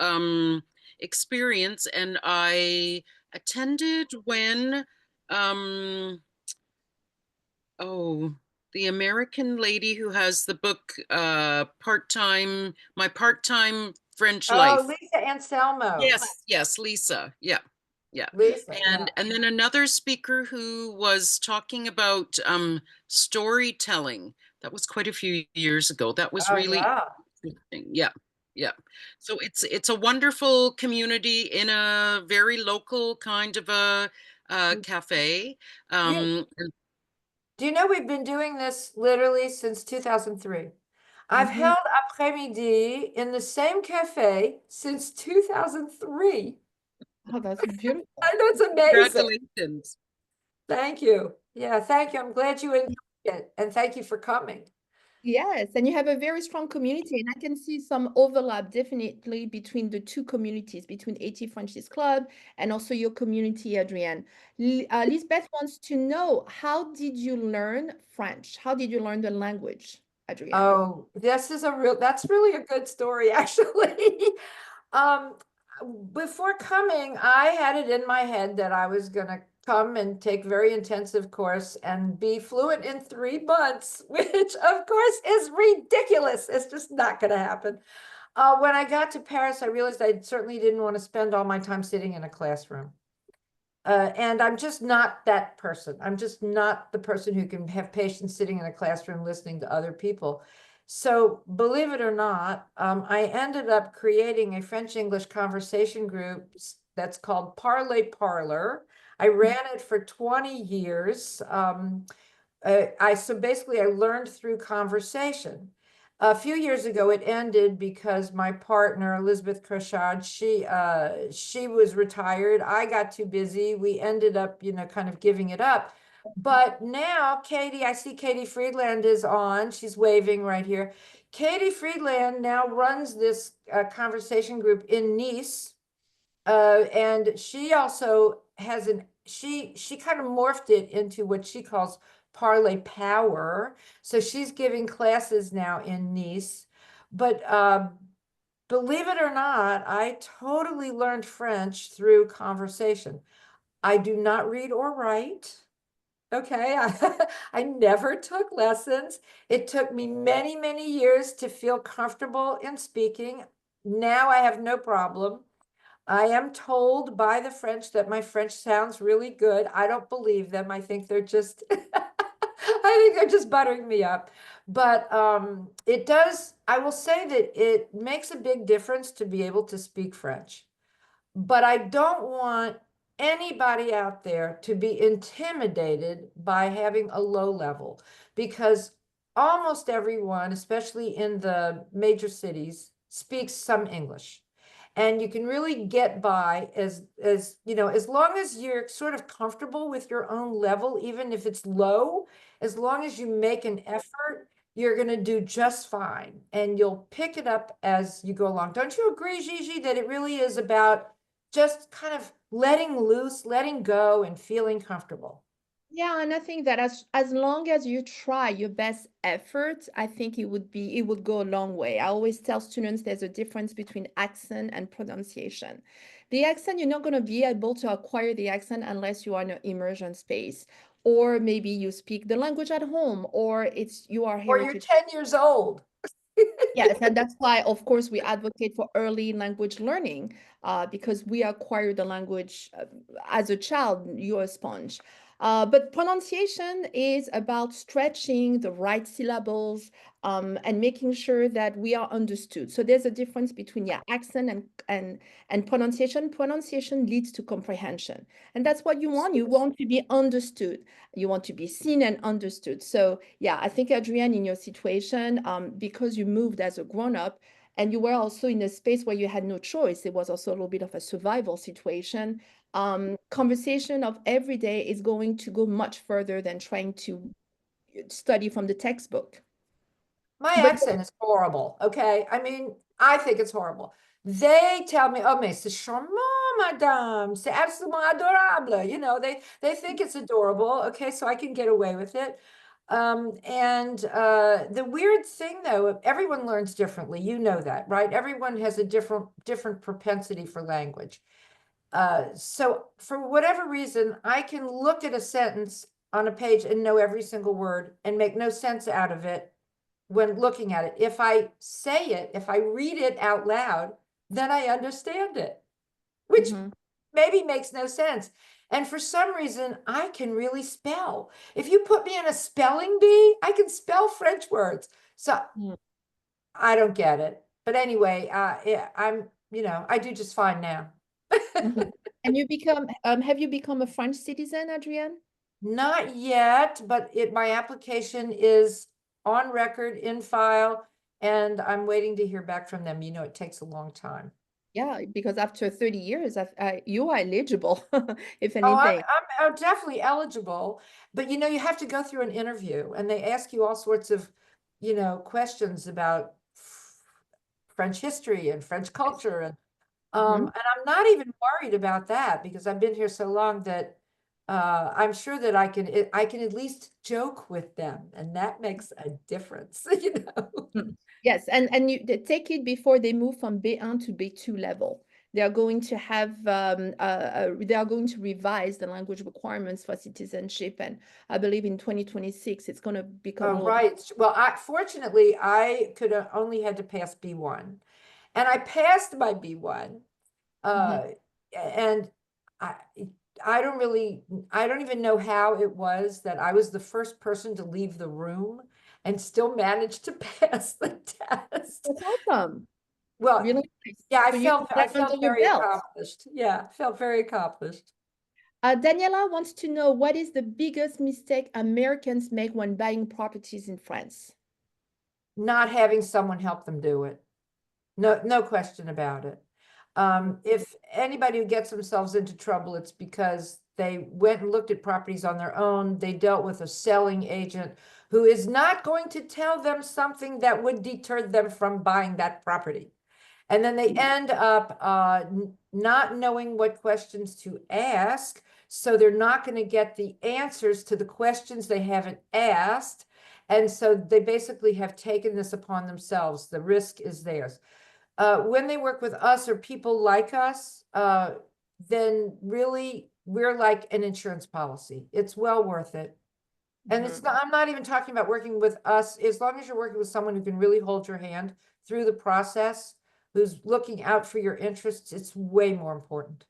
experience, and I attended when the American lady who has the book My Part-Time French Oh, Life. Lisa Anselmo. Yes, Lisa. Yeah. Lisa, And then another speaker who was talking about storytelling. That was quite a few years ago. That was really interesting. Yeah. So it's a wonderful community in a very local kind of a cafe. Do you know we've been doing this literally since 2003? I've held après-midi in the same cafe since 2003. Oh, that's beautiful. I know, it's amazing. Congratulations. Thank you. Yeah, thank you. I'm glad you enjoyed it, and thank you for coming. Yes, and you have a very strong community, and I can see some overlap definitely between the two communities, between ATFrenchies Club and also your community, Adrienne. Lisbeth wants to know, how did you learn French? How did you learn the language, Adrienne? Oh, that's really a good story, actually. Um, before coming, I had it in my head that I was gonna come and take very intensive course and be fluent in 3 months, which of course is ridiculous. It's just not gonna happen. When I got to Paris, I realized I certainly didn't want to spend all my time sitting in a classroom. And I'm just not that person. I'm just not the person who can have patience sitting in a classroom listening to other people. So believe it or not, I ended up creating a French-English conversation group that's called Parley Parlor. I ran it for 20 years. So basically I learned through conversation. A few years ago, it ended because my partner, Elizabeth Crochard, she was retired. I got too busy. We ended up, kind of giving it up. But now, Katie, I see Katie Friedland is on. She's waving right here. Katie Friedland now runs this conversation group in Nice. And she also has she kind of morphed it into what she calls Parlay Power. So she's giving classes now in Nice. But believe it or not, I totally learned French through conversation. I do not read or write. Okay, I never took lessons. It took me many, many years to feel comfortable in speaking. Now I have no problem. I am told by the French that my French sounds really good. I don't believe them. I think they're just buttering me up. But it does, I will say that it makes a big difference to be able to speak French. But I don't want anybody out there to be intimidated by having a low level, because almost everyone, especially in the major cities, speaks some English. And you can really get by as long as you're sort of comfortable with your own level, even if it's low, as long as you make an effort, you're going to do just fine, and you'll pick it up as you go along. Don't you agree, Gigi, that it really is about just kind of letting loose, letting go, and feeling comfortable? Yeah, and I think that as long as you try your best effort, I think it would go a long way. I always tell students there's a difference between accent and pronunciation. The accent, you're not going to be able to acquire the accent unless you are in an immersion space, or maybe you speak the language at home, or you are Or you're heritage. 10 years old. Yes, and that's why, of course, we advocate for early language learning, because we acquire the language as a child. You're a sponge. But pronunciation is about stretching the right syllables, and making sure that we are understood. So there's a difference between, yeah, accent and pronunciation. Pronunciation leads to comprehension, and that's what you want. You want to be understood. You want to be seen and understood. So yeah, I think, Adrienne, in your situation, because you moved as a grown-up and you were also in a space where you had no choice, it was also a little bit of a survival situation. Conversation of every day is going to go much further than trying to study from the textbook. My But accent is horrible, okay? I mean, I think it's horrible. They tell me, oh, mais c'est charmant, madame. C'est absolument adorable. You know, they think it's adorable, okay? So I can get away with it. The weird thing though, everyone learns differently. You know that, right? Everyone has a different propensity for language. So for whatever reason, I can look at a sentence on a page and know every single word and make no sense out of it when looking at it. If I say it, if I read it out loud, then I understand it, which maybe makes no sense. And for some reason, I can really spell. If you put me in a spelling bee, I can spell French words. So I don't get it. But anyway, yeah, I do just fine now. And you become, have you become a French citizen, Adrienne? Not yet, but my application is on record, in file, and I'm waiting to hear back from them. You know, it takes a long time. Yeah, because after 30 years, you are eligible, if Oh, anything. I'm definitely eligible, but you know, you have to go through an interview and they ask you all sorts of, questions about French history and French culture. And I'm not even worried about that because I've been here so long that I'm sure that I can at least joke with them, and that makes a difference, Yes, and they take it before they move from B1 to B2 level. They are going to have they are going to revise the language requirements for citizenship, and I believe in 2026 it's going to become more. Right. Well, fortunately I could have only had to pass B1, and I passed my B1. And I don't even know how it was that I was the first person to leave the room and still managed to pass the test. That's awesome. Well, Really nice. yeah, So you have I that under felt your very belt. accomplished. Yeah, felt very accomplished. Daniela wants to know, what is the biggest mistake Americans make when buying properties in France? Not having someone help them do it. No question about it. If anybody who gets themselves into trouble, it's because they went and looked at properties on their own. They dealt with a selling agent who is not going to tell them something that would deter them from buying that property. And then they end up not knowing what questions to ask. So they're not going to get the answers to the questions they haven't asked. And so they basically have taken this upon themselves. The risk is theirs. When they work with us or people like us, then really we're like an insurance policy. It's well worth it. And I'm not even talking about working with us. As long as you're working with someone who can really hold your hand through the process, who's looking out for your interests, it's way more important.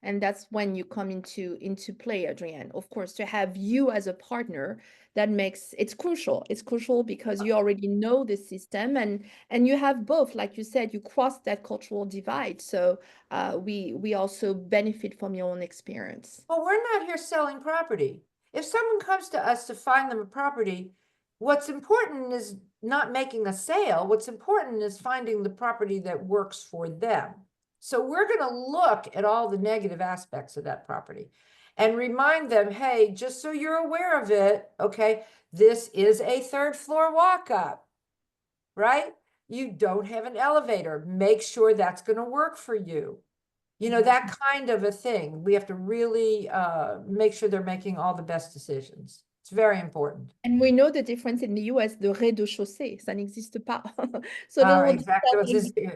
And that's when you come into play, Adrienne. Of course, to have you as a partner, that makes it's crucial. It's crucial because you already know the system, and you have both, like you said, you cross that cultural divide. So we also benefit from your own experience. Well, we're not here selling property. If someone comes to us to find them a property, what's important is not making a sale. What's important is finding the property that works for them. So we're going to look at all the negative aspects of that property and remind them, hey, just so you're aware of it, okay, this is a third floor walk-up, right? You don't have an elevator. Make sure that's going to work for you. You know, that kind of a thing. We have to really make sure they're making all the best decisions. It's very important. And we know the difference in the US, the rez-de-chaussée, ça n'existe pas. So Exactly.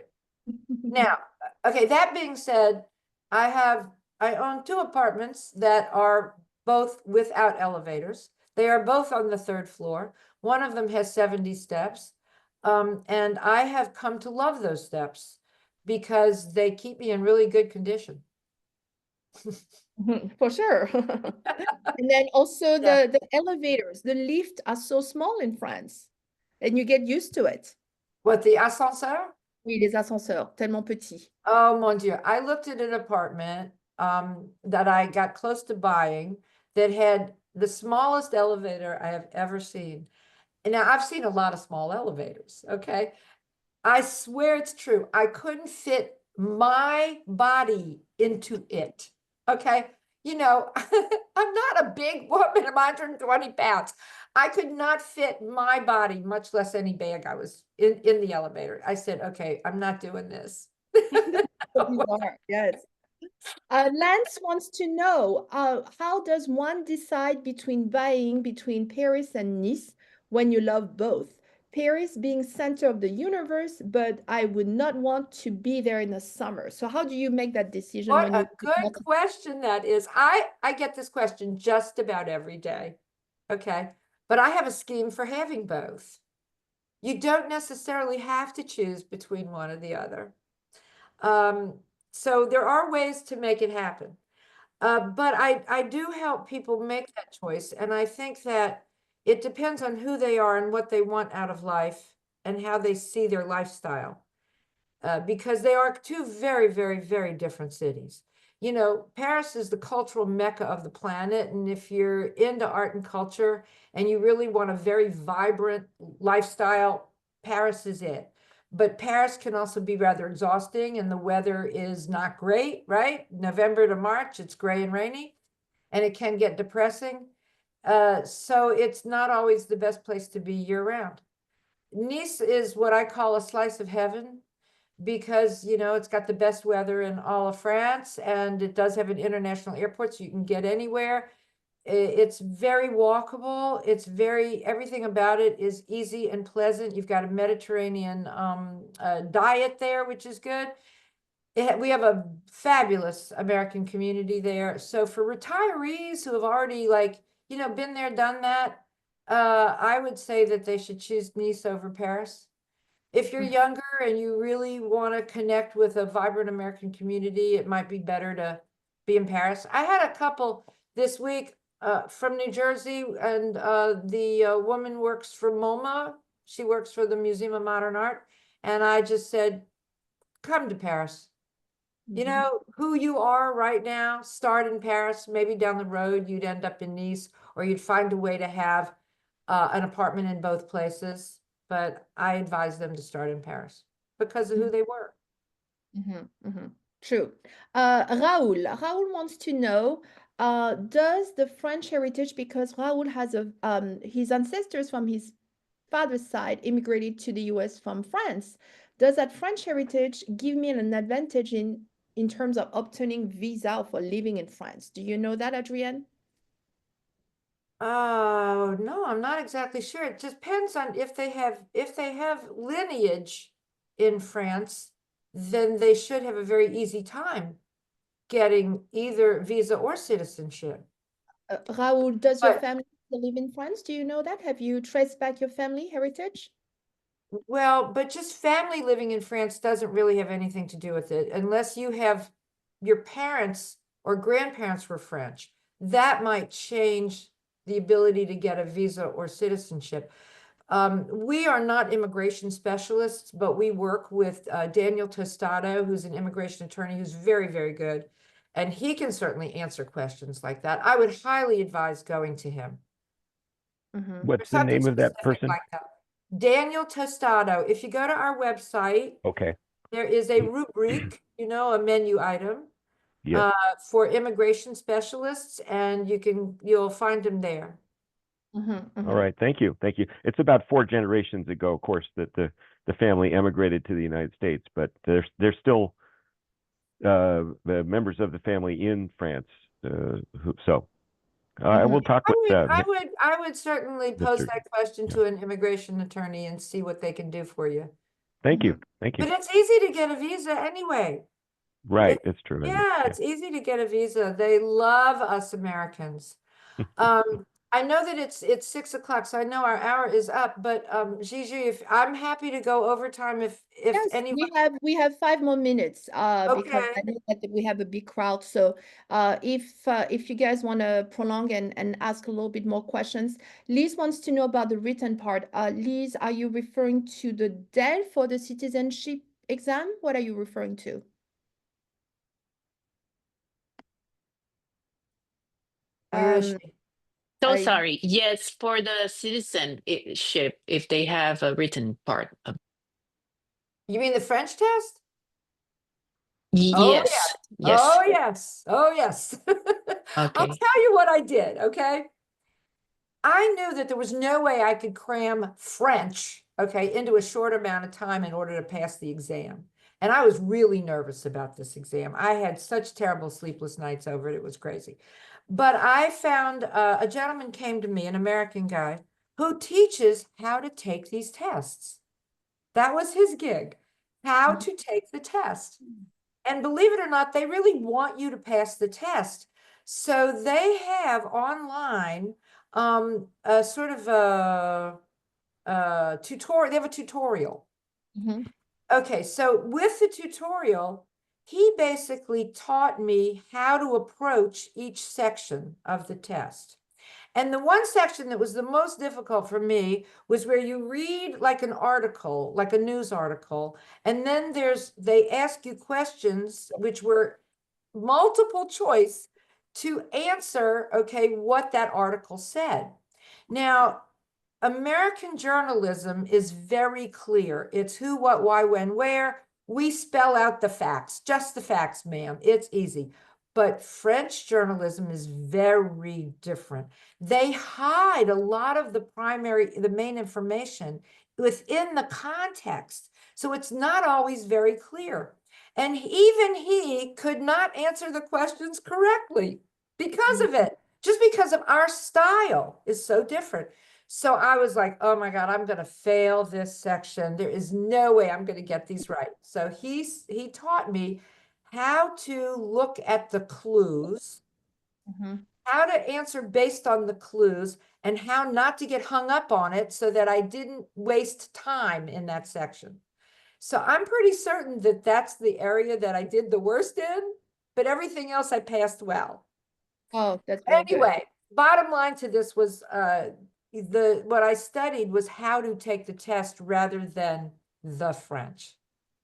Now, okay, that being said, I own 2 apartments that are both without elevators. They are both on the 3rd floor. One of them has 70 steps. And I have come to love those steps because they keep me in really good condition. For sure. And then also the elevators, the lifts are so small in France, and you get used to it. What, the ascenseur? Oui, les ascenseurs, tellement petits. Oh mon Dieu. I looked at an apartment that I got close to buying that had the smallest elevator I have ever seen. And now I've seen a lot of small elevators, okay? I swear it's true. I couldn't fit my body into it, okay? you know, I'm not a big woman, I'm 120 pounds. I could not fit my body, much less any bag I was in the elevator. I said, okay, I'm not doing this. Bizarre, yes. Lance wants to know, how does one decide between Paris and Nice when you love both? Paris being center of the universe, but I would not want to be there in the summer. So how do you make that decision What when a you good question that is. I get this question just about every day. Okay. But I have a scheme for having both. You don't necessarily have to choose between one or the other. So there are ways to make it happen. But I do help people make that choice. And I think that it depends on who they are and what they want out of life and how they see their lifestyle. Because they are two very, very, very different cities. You know, Paris is the cultural mecca of the planet. And if you're into art and culture and you really want a very vibrant lifestyle, Paris is it. But Paris can also be rather exhausting and the weather is not great, right? November to March, it's gray and rainy and it can get depressing. So it's not always the best place to be year round. Nice is what I call a slice of heaven because, you know, it's got the best weather in all of France and it does have an international airport, so you can get anywhere. It's very walkable. It's everything about it is easy and pleasant. You've got a Mediterranean diet there, which is good. We have a fabulous American community there. So for retirees who have already been there, done that, I would say that they should choose Nice over Paris. If you're younger and you really want to connect with a vibrant American community, it might be better to be in Paris. I had a couple this week from New Jersey, and the woman works for MoMA. She works for the Museum of Modern Art. And I just said, come to Paris. You know who you are right now, start in Paris, maybe down the road you'd end up in Nice, or you'd find a way to have an apartment in both places. But I advise them to start in Paris because of who they were. True. Raoul wants to know, does the French heritage, because Raoul has his ancestors from his father's side immigrated to the US from France, does that French heritage give me an advantage in terms of obtaining visa for living in France? Do you know that, Adrienne? Oh, no, I'm not exactly sure. It just depends on if they have lineage in France, then they should have a very easy time getting either visa or citizenship. Raoul, does your But family live in France? Do you know that? Have you traced back your family heritage? well, but just family living in France doesn't really have anything to do with it unless you have your parents or grandparents were French. That might change the ability to get a visa or citizenship. We are not immigration specialists, but we work with Daniel Tostado, who's an immigration attorney who's very, very good. And he can certainly answer questions like that. I would highly advise going to him. What's the name of that person? Like that. Daniel Tostado. If you go to our website, Okay. there is a rubric, a menu item Yes. for immigration specialists, and you'll find them there. All right. Thank you. Thank you. It's about 4 generations ago, of course, that the family emigrated to the United States, but there's still the members of the family in France. I will talk with. I would certainly pose Mr. that question to an immigration attorney and see what they can do for you. Thank you. Thank you. But it's easy to get a visa anyway. Right. It's true. Yeah, it's easy to get a visa. They love us Americans. I know that it's 6 o'clock, so I know our hour is up. But Gigi, if I'm happy to go overtime, if Yes, anyone. we have 5 more minutes because I know that we have a big crowd. So if you guys want to prolong and ask a little bit more questions, Liz wants to know about the written part. Liz, are you referring to the DEL for the citizenship exam? What are you referring to? Where is she? So sorry. Yes, for the citizenship, if they have a written part of. You mean the French test? Yes. Oh, Yes. Oh, yes. Oh, yes. I'll Okay. tell you what I did, okay? I knew that there was no way I could cram French, okay, into a short amount of time in order to pass the exam. And I was really nervous about this exam. I had such terrible sleepless nights over it. It was crazy. But I found a gentleman came to me, an American guy, who teaches how to take these tests. That was his gig, how to take the test. And believe it or not, they really want you to pass the test. So they have online a sort of a tutorial. They have a tutorial. Mhm. Okay, so with the tutorial, he basically taught me how to approach each section of the test. And the one section that was the most difficult for me was where you read like an article, like a news article, and then they ask you questions which were multiple choice to answer, okay, what that article said. Now, American journalism is very clear. It's who, what, why, when, where. We spell out the facts, just the facts, ma'am. It's easy. But French journalism is very different. They hide a lot of the main information within the context. So it's not always very clear. And even he could not answer the questions correctly because of it, just because of our style is so different. So I was like, oh my God, I'm going to fail this section. There is no way I'm going to get these right. So he taught me how to look at the clues, how to answer based on the clues, and how not to get hung up on it so that I didn't waste time in that section. So I'm pretty certain that that's the area that I did the worst in, but everything else I passed well. Oh, that's very good. Anyway, bottom line to this was what I studied was how to take the test rather than the French.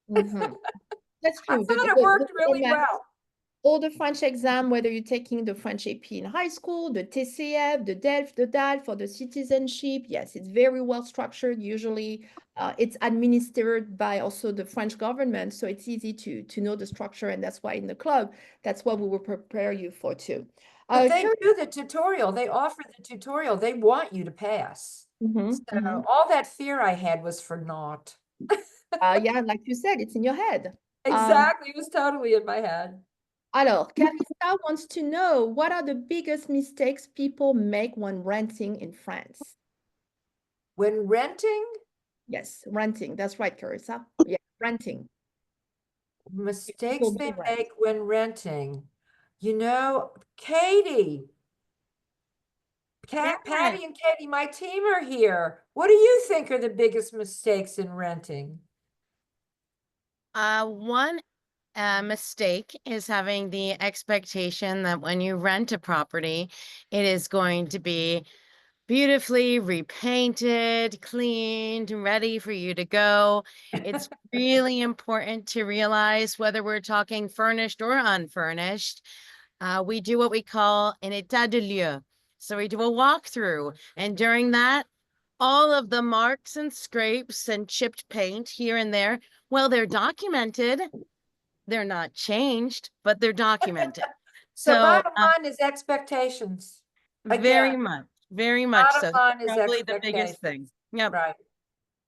Mhm. That's I true. thought it worked really format- well. all the French exam, whether you're taking the French AP in high school, the TCF, the DELF, the DAL for the citizenship, yes, it's very well structured. Usually it's administered by also the French government, so it's easy to know the structure, and that's why in the club, that's what we will prepare you for too. But they do the tutorial. They offer the tutorial. They want you to pass. So all that fear I had was for naught. Yeah, like you said, it's in your head. Exactly. It was totally in my head. Alors, Carissa wants to know, what are the biggest mistakes people make when renting in France? When renting? Yes, renting. That's right, Carissa. Yeah, renting. Mistakes they make when renting. You know, Katie, Patty and Katie, my team are here. What do you think are the biggest mistakes in renting? One mistake is having the expectation that when you rent a property, it is going to be beautifully repainted, cleaned, ready for you to go. It's really important to realize whether we're talking furnished or unfurnished. We do what we call an état de lieu. So we do a walkthrough, and during that, all of the marks and scrapes and chipped paint here and there, well, they're documented. They're not changed, but they're documented. So So bottom line is expectations. very Again, much so. bottom line is Probably the biggest thing. expectations. Yep. Right.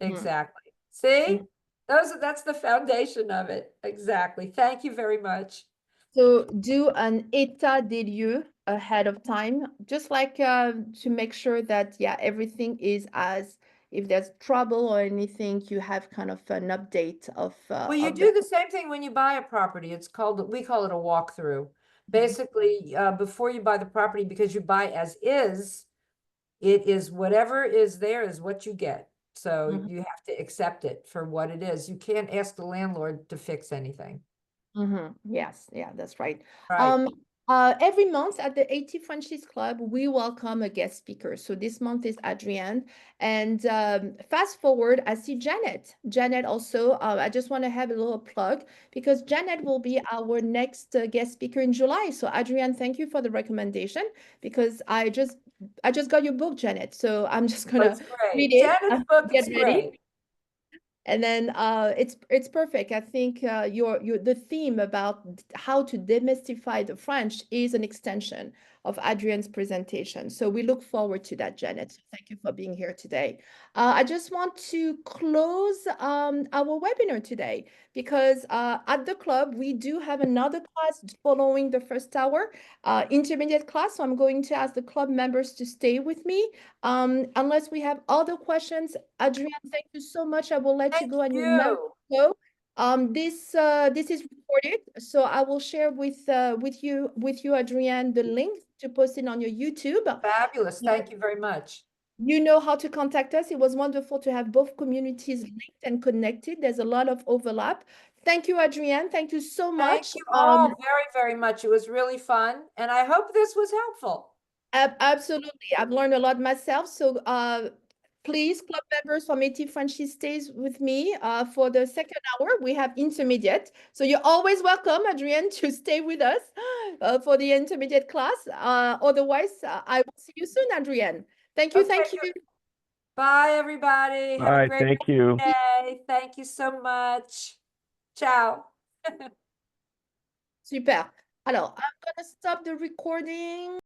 Exactly. See? That's the foundation of it. Exactly. Thank you very much. So do an état des lieux ahead of time, just like to make sure that, yeah, everything is as, if there's trouble or anything, you have kind of an update of Well, you do the same thing when you buy a property. It's called, we call it a walkthrough. Basically, before you buy the property, because you buy as is, it is whatever is there is what you get. So you have to accept it for what it is. You can't ask the landlord to fix anything. Yes, yeah, that's right. Right. Every month at the ATFrenchies Club, we welcome a guest speaker. So this month is Adrian. And fast forward, I see Janet. Janet also, I just want to have a little plug because Janet will be our next guest speaker in July. So Adrian, thank you for the recommendation because I just got your book, Janet. So I'm just gonna read it. Janet's book Get is ready. great. And then it's perfect. I think your the theme about how to demystify the French is an extension of Adrian's presentation. So we look forward to that, Janet. Thank you for being here today. I just want to close our webinar today because at the club, we do have another class following the first hour, intermediate class. So I'm going to ask the club members to stay with me. Unless we have other questions, Adrian, thank you so much. I will let you go and you never go. This is recorded, so I will share with you, Adrian, the link to post it on your YouTube. Fabulous. Thank you very much. You know how to contact us. It was wonderful to have both communities linked and connected. There's a lot of overlap. Thank you, Adrienne. Thank you so much. Thank you all very, very much. It was really fun, and I hope this was helpful. Absolutely. I've learned a lot myself. So please, club members from ATFrenchies stays with me for the second hour. We have intermediate. So you're always welcome, Adrienne, to stay with us for the intermediate class. Otherwise, I will see you soon, Adrienne. Thank you. Okay, Thank you. Bye, everybody. Have Bye, a great thank you. day. Thank you so much. Ciao. Super. Alors, I'm going to stop the recording.